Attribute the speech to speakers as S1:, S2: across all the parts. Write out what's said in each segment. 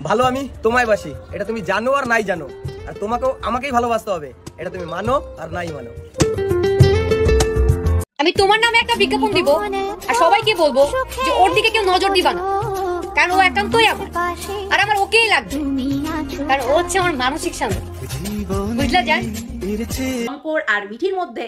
S1: ভালো আমি তোমায় বাসি, এটা তুমি জানো আর নাই জানো, আর তোমাকেও আমাকেই ভালোবাসতে হবে, এটা তুমি মানো আর নাই মানো।
S2: আমি তোমার নামে একটা বিজ্ঞাপন দিব আর সবাইকে বলবো যে ওর দিকে কেউ নজর দিবা না, কারণ ও একান্তই আমার, আর আমার ওকেই লাগবে, কারণ ও হচ্ছে আমার মানসিক শান্তি। বুঝলা যায়?
S3: শঙ্কর আর মিঠির মধ্যে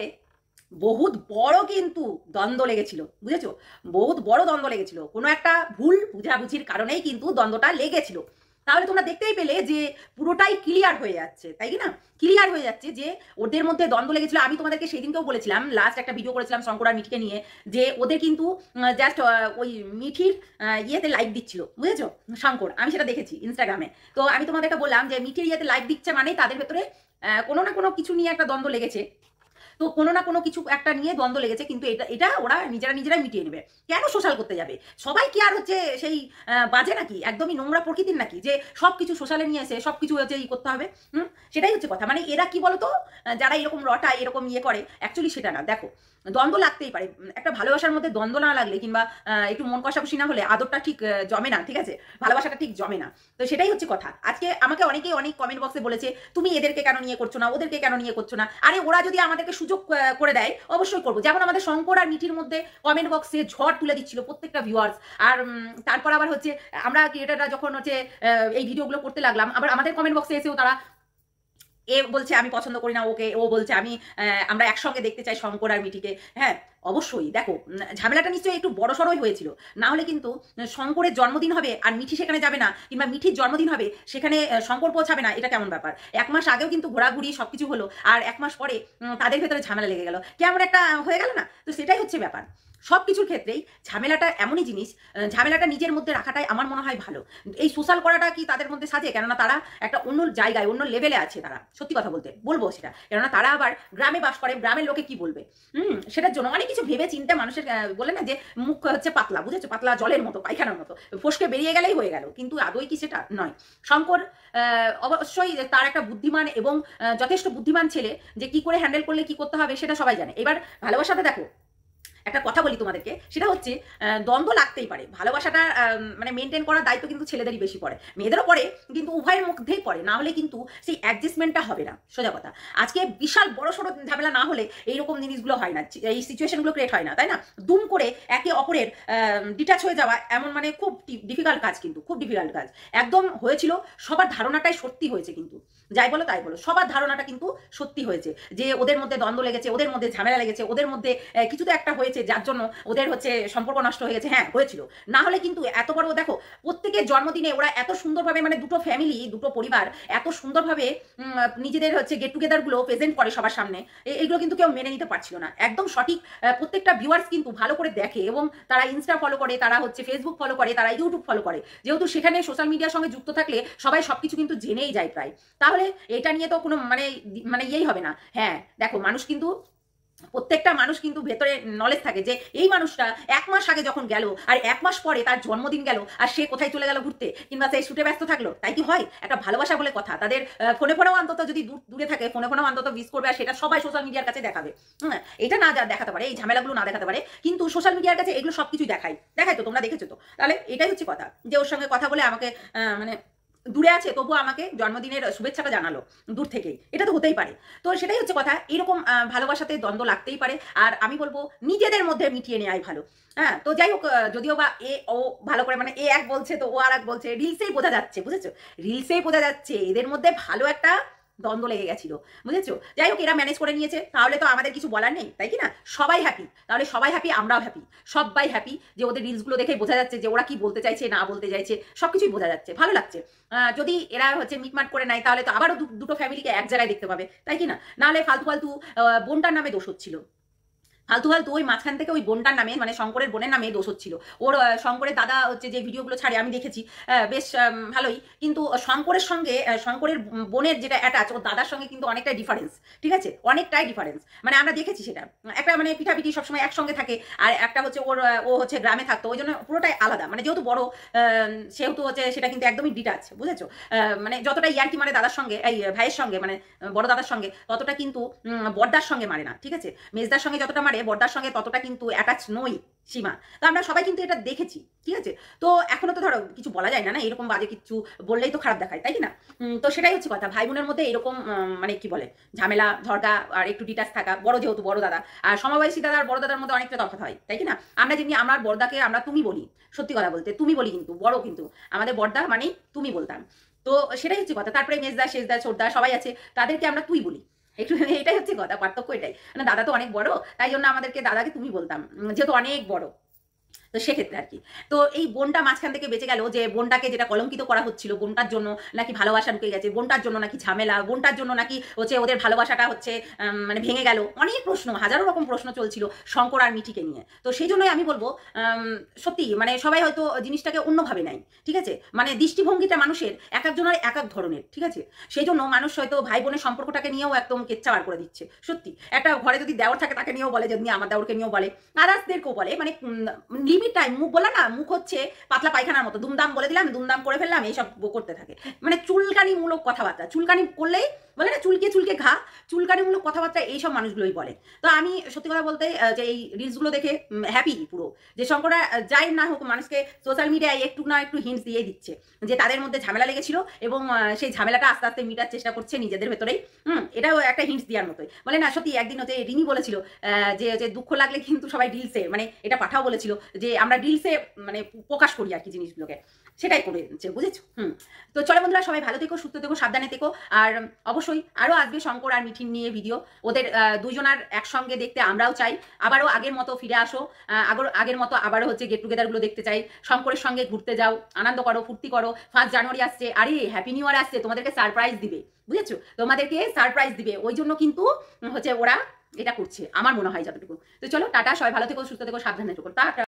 S3: বহুত বড় কিন্তু দ্বন্দ্ব লেগেছিল, বুঝেছো? বহুত বড় দ্বন্দ্ব লেগেছিল, কোনো একটা ভুল বুঝাবুঝির কারণেই কিন্তু দ্বন্দ্বটা লেগেছিল। তাহলে তোমরা দেখতেই পেলে যে পুরোটাই ক্লিয়ার হয়ে যাচ্ছে, তাই কি না? ক্লিয়ার হয়ে যাচ্ছে যে ওদের মধ্যে দ্বন্দ্ব লেগেছিল। আমি তোমাদেরকে সেদিনকেও বলেছিলাম, লাস্ট একটা ভিডিও করেছিলাম শঙ্কর আর মিঠিকে নিয়ে, যে ওদের কিন্তু জাস্ট ওই মিঠির ইয়েতে লাইক দিচ্ছিল, বুঝেছো? শঙ্কর, আমি সেটা দেখেছি ইনস্টাগ্রামে। তো আমি তোমাদেরকে বললাম যে মিঠির ইয়েতে লাইক দিচ্ছে মানে তাদের ভেতরে কোনো না কোনো কিছু নিয়ে একটা দ্বন্দ্ব লেগেছে। তো কোনো না কোনো কিছু একটা নিয়ে দ্বন্দ্ব লেগেছে, কিন্তু এটা ওরা নিজেরাই মিটিয়ে নেবে। কেন সোশ্যাল করতে যাবে? সবাই কি আর হচ্ছে সেই বাজে নাকি, একদমই নোংরা প্রকৃতির নাকি, যে সব কিছু সোশ্যালে নিয়ে এসে সব কিছু হচ্ছে করতে হবে? সেটাই হচ্ছে কথা। মানে এরা কি বলতো, যারা এরকম রটায়, এরকম ইয়ে করে, অ্যাকচুয়ালি সেটা না। দেখো, দ্বন্দ্ব লাগতেই পারে, একটা ভালোবাসার মধ্যে দ্বন্দ্ব না লাগলে কিংবা একটু মন কষাকষি না হলে আদরটা ঠিক জমে না, ঠিক আছে? ভালোবাসাটা ঠিক জমে না। তো সেটাই হচ্ছে কথা। আজকে আমাকে অনেকেই অনেক কমেন্ট বক্সে বলেছে, তুমি এদেরকে কেন নিয়ে করছো না, ওদেরকে কেন নিয়ে করছো না? আরে ওরা যদি আমাদেরকে সুযোগ করে দেয় অবশ্যই করবো। যেমন আমাদের শঙ্কর আর মিঠির মধ্যে কমেন্ট বক্সে ঝড় তুলে দিচ্ছিল প্রত্যেকটা ভিউয়ার্স। আর তারপর আবার হচ্ছে আমরা ক্রিয়েটাররা যখন হচ্ছে এই ভিডিওগুলো করতে লাগলাম, আবার আমাদের কমেন্ট বক্সে এসেও তারা এ বলছে আমি পছন্দ করি না ওকে, ও বলছে আমরা একসঙ্গে দেখতে চাই শঙ্কর আর মিঠিকে। হ্যাঁ, অবশ্যই দেখো, ঝামেলাটা নিশ্চয়ই একটু বড় সড়ই হয়েছিল, না হলে কিন্তু শঙ্করের জন্মদিন হবে আর মিঠি সেখানে যাবে না, কিংবা মিঠির জন্মদিন হবে সেখানে শঙ্কর পৌঁছাবে না, এটা কেমন ব্যাপার? 1 মাস আগেও কিন্তু ঘোরাঘুরি সবকিছু হলো, আর 1 মাস পরে তাদের ভেতরে ঝামেলা লেগে গেল, কেমন একটা হয়ে গেল না? তো সেটাই হচ্ছে ব্যাপার। সব কিছুর ক্ষেত্রেই ঝামেলাটা এমনই জিনিস, ঝামেলাটা নিজের মধ্যে রাখাটাই আমার মনে হয় ভালো। এই সোশ্যাল করাটা কি তাদের মধ্যে সাজে? কেননা তারা একটা অন্য জায়গায়, অন্য লেভেলে আছে তারা, সত্যি কথা বলবো সেটা। কেননা তারা আবার গ্রামে বাস করে, গ্রামের লোকে কি বলবে, সেটার জন্য অনেক কিছু ভেবে চিন্তে মানুষের বলে না যে মুখ হচ্ছে পাতলা, বুঝেছো? পাতলা জলের মতো, পায়খানার মতো, ফসকে বেরিয়ে গেলেই হয়ে গেল, কিন্তু আদৌ কি সেটা নয়। শঙ্কর অবশ্যই তার একটা বুদ্ধিমান এবং যথেষ্ট বুদ্ধিমান ছেলে, যে কি করে হ্যান্ডেল করলে কি করতে হবে সেটা সবাই জানে। এবার ভালোবাসাতে দেখো, একটা কথা বলি তোমাদেরকে, সেটা হচ্ছে দ্বন্দ্ব লাগতেই পারে, ভালোবাসাটা মানে মেনটেন করার দায়িত্ব কিন্তু ছেলেদেরই বেশি পড়ে, মেয়েদেরও পড়ে, কিন্তু উভয়ের মধ্যেই পড়ে, না হলে কিন্তু সেই অ্যাডজাস্টমেন্টটা হবে না, সোজা কথা। আজকে বিশাল বড় সড়ো ঝামেলা না হলে এইরকম জিনিসগুলো হয় না, এই সিচুয়েশনগুলো ক্রিয়েট হয় না, তাই না? দুম করে একে অপরের ডিটাচ হয়ে যাওয়া এমন মানে খুব ডিফিকাল্ট কাজ, কিন্তু খুব ডিফিকাল্ট কাজ একদম হয়েছিল। সবার ধারণাটাই সত্যি হয়েছে, কিন্তু যাই বলো তাই বলো, সবার ধারণাটা কিন্তু সত্যি হয়েছে যে ওদের মধ্যে দ্বন্দ্ব লেগেছে, ওদের মধ্যে ঝামেলা লেগেছে, ওদের মধ্যে কিছু তো একটা হয়েছে যার জন্য ওদের হচ্ছে সম্পর্ক নষ্ট হয়ে গেছে। হ্যাঁ, হয়েছিল, না হলে কিন্তু এত বড় দেখো প্রত্যেকের জন্মদিনে ওরা এত সুন্দরভাবে, মানে দুটো ফ্যামিলি, দুটো পরিবার এত সুন্দরভাবে নিজেদের হচ্ছে গেট টুগেদারগুলো প্রেজেন্ট করে সবার সামনে, এইগুলো কিন্তু কেউ মেনে নিতে পারছিল না। একদম সঠিক, প্রত্যেকটা ভিউয়ার্স কিন্তু ভালো করে দেখে এবং তারা ইনস্টা ফলো করে, তারা হচ্ছে ফেসবুক ফলো করে, তারা ইউটিউব ফলো করে, যেহেতু সেখানে সোশ্যাল মিডিয়ার সঙ্গে যুক্ত থাকলে সবাই সবকিছু কিন্তু জেনেই যায় প্রায়। তাহলে এটা নিয়ে তো কোনো মানে ইয়েই হবে না। হ্যাঁ দেখো, মানুষ কিন্তু প্রত্যেকটা মানুষ কিন্তু ভেতরে নলেজ থাকে যে এই মানুষটা 1 মাস আগে যখন গেল আর 1 মাস পরে তার জন্মদিন গেল, আর সে কোথায় চলে গেল ঘুরতে, কিংবা সে শুটে ব্যস্ত থাকলো, তাই কি হয়? একটা ভালোবাসা বলে কথা, তাদের ফোনেও অন্তত যদি দূরে থাকে, ফোনেও অন্তত মিস করবে, আর সেটা সবাই সোশ্যাল মিডিয়ার কাছে দেখাবে। এটা না দেখাতে পারে, এই ঝামেলাগুলো না দেখাতে পারে, কিন্তু সোশ্যাল মিডিয়ার কাছে এগুলো সবকিছু দেখায় তো, তোমরা দেখেছো তো। তাহলে এটাই হচ্ছে কথা, যে ওর সঙ্গে কথা বলে আমাকে মানে দূরে আছে তবুও আমাকে জন্মদিনের শুভেচ্ছাটা জানালো দূর থেকেই, এটা তো হতেই পারে। তো সেটাই হচ্ছে কথা, এরকম ভালোবাসাতে দ্বন্দ্ব লাগতেই পারে, আর আমি বলবো নিজেদের মধ্যে মিটিয়ে নেওয়াই ভালো। হ্যাঁ, তো যাই হোক, যদিও বা ও ভালো করে, মানে এ এক বলছে তো ও আর এক বলছে, রিলসেই বোঝা যাচ্ছে, বুঝেছো? রিলসেই বোঝা যাচ্ছে এদের মধ্যে ভালো একটা দ্বন্দ্ব লেগে গেছিল, বুঝেছো? যাই হোক, এরা ম্যানেজ করে নিয়েছে, তাহলে তো আমাদের কিছু বলার নেই, তাই কি না? সবাই হ্যাপি, তাহলে সবাই হ্যাপি, আমরাও হ্যাপি, সবাই হ্যাপি, যে ওদের রিলসগুলো দেখে বোঝা যাচ্ছে যে ওরা কি বলতে চাইছে না বলতে চাইছে, সবকিছুই বোঝা যাচ্ছে, ভালো লাগছে। যদি এরা হচ্ছে মিটমাট করে নেয় তাহলে তো আবারও দুটো ফ্যামিলিকে এক জায়গায় দেখতে পাবে, তাই কি না? নাহলে ফালতু ফালতু বোনটার নামে দোষ হচ্ছিল, ফালতু ফালতু ওই মাঝখান থেকে ওই বোনটার নামে, মানে শঙ্করের বোনের নামে দোষ হচ্ছিল। ওর শঙ্করের দাদা হচ্ছে যে ভিডিওগুলো ছাড়ে আমি দেখেছি, বেশ ভালোই, কিন্তু শঙ্করের সঙ্গে শঙ্করের বোনের যেটা অ্যাটাচ, ওর দাদার সঙ্গে কিন্তু অনেকটাই ডিফারেন্স, ঠিক আছে? অনেকটাই ডিফারেন্স, মানে আমরা দেখেছি সেটা, একটা মানে পিঠাপিঠি সবসময় একসঙ্গে থাকে, আর একটা হচ্ছে ও হচ্ছে গ্রামে থাকতো, ওই জন্য পুরোটাই আলাদা, মানে যেহেতু বড় সেহেতু হচ্ছে সেটা কিন্তু একদমই ডিটাচ, বুঝেছো? মানে যতটা ইয়ার্কি মানে দাদার সঙ্গে, এই ভাইয়ের সঙ্গে, মানে বড় দাদার সঙ্গে, ততটা কিন্তু বড়দার সঙ্গে মারে না, ঠিক আছে? মেজদার সঙ্গে যতটা মারে করে বর্দার সঙ্গে ততটা কিন্তু অ্যাটাচ নই সীমা। তো আমরা সবাই কিন্তু এটা দেখেছি, ঠিক আছে? তো এখনো তো ধরো কিছু বলা যায় না, না এরকম বাজে কিছু বললেই তো খারাপ দেখায়, তাই কি না? তো সেটাই হচ্ছে কথা, ভাই বোনের মধ্যে এরকম মানে কি বলে ঝামেলা ঝগড়া আর একটু ডিটাচ থাকা, বড় যেহেতু বড় দাদা আর সমবয়সী দাদা আর বড় দাদার মধ্যে অনেকটা তফাৎ হয়, তাই কি না? আমরা যেমনি আমার বড়দাকে আমরা তুমি বলি, সত্যি কথা বলতে তুমি বলি, কিন্তু বড় কিন্তু আমাদের বড়দা মানে তুমি বলতাম। তো সেটাই হচ্ছে কথা। তারপরে মেজদা শেষদা ছোটদা সবাই আছে, তাদেরকে আমরা তুই বলি একটু, এটাই হচ্ছে কথা, পার্থক্য এটাই। মানে দাদা তো অনেক বড়, তাই জন্য আমাদেরকে দাদাকে তুমি বলতাম, যেহেতু অনেক বড়। তো সেক্ষেত্রে আর কি। তো এই বোনটা মাঝখান থেকে বেঁচে গেল, যে বোনটাকে যেটা কলঙ্কিত করা হচ্ছিল, বোনটার জন্য নাকি ভালোবাসা ঢুকে গেছে, বোনটার জন্য নাকি ঝামেলা, বোনটার জন্য নাকি হচ্ছে ওদের ভালোবাসাটা হচ্ছে মানে ভেঙে গেল, অনেক প্রশ্ন, হাজারো রকম প্রশ্ন চলছিল শঙ্কর আর মিঠিকে নিয়ে। তো সেই জন্যই আমি বলবো সত্যি মানে সবাই হয়তো জিনিসটাকে অন্যভাবে নেয়, ঠিক আছে? মানে দৃষ্টিভঙ্গিটা মানুষের এক একজনের এক এক ধরনের, ঠিক আছে? সেই জন্য মানুষ হয়তো ভাই বোনের সম্পর্কটাকে নিয়েও একদম কেচ্চা বার করে দিচ্ছে। সত্যি একটা ঘরে যদি দেওর থাকে তাকে নিয়েও বলে, যেমনি আমার দেওরকে নিয়েও বলে, আদার্সদেরকেও বলে, মানে লিমিট টাইম। মুখ বলা না, মুখ হচ্ছে পাতলা পায়খানার মতো, দুমদাম বলে দিলাম, দুমদাম করে ফেললাম, এইসব করতে থাকে। মানে চুলকানিমূলক কথাবার্তা, চুলকানি করলেই বলে না চুলকে চুলকে ঘা, চুলকানিমূলক কথাবার্তা এইসব মানুষগুলোই বলে। তো আমি সত্যি কথা বলতে যে এই রিলসগুলো দেখে হ্যাপি পুরো, যে শঙ্করা যাই না হোক মানুষকে সোশ্যাল মিডিয়ায় একটু না একটু হিন্টস দিয়ে দিচ্ছে যে তাদের মধ্যে ঝামেলা লেগেছিল এবং সেই ঝামেলাটা আস্তে আস্তে মিটার চেষ্টা করছে নিজেদের ভেতরেই। এটাও একটা হিন্টস দেওয়ার মতোই। বলে না সত্যি একদিন হচ্ছে রিমি বলেছিল যে দুঃখ লাগলে কিন্তু সবাই রিলসে, মানে এটা পাঠাও বলেছিল যে আমরা রিলসে মানে প্রকাশ করি আর কি জিনিসগুলোকে, সেটাই করেছে, বুঝেছো? তো চলো বন্ধুরা, সবাই ভালো থেকো, সুস্থ থেকো, সাবধানে থেকো। আর অবশ্যই আরও আসবে শঙ্কর আর মিঠিন নিয়ে ভিডিও, ওদের দুজনার একসঙ্গে দেখতে আমরাও চাই। আবারও আগের মতো ফিরে আসো, আগের মতো আবারও হচ্ছে গেট টুগেদারগুলো দেখতে চাই। শঙ্করের সঙ্গে ঘুরতে যাও, আনন্দ করো, ফুর্তি করো। 1 জানুয়ারি আসছে, আরে হ্যাপি নিউ ইয়ার আসছে, তোমাদেরকে সারপ্রাইজ দিবে, বুঝেছো? তোমাদেরকে সারপ্রাইজ দিবে, ওই জন্য কিন্তু হচ্ছে ওরা এটা করছে, আমার মনে হয় যতটুকু। তো চলো টাটা, সবাই ভালো থেকো, সুস্থ থেকো, সাবধানে থেকো, টাটা।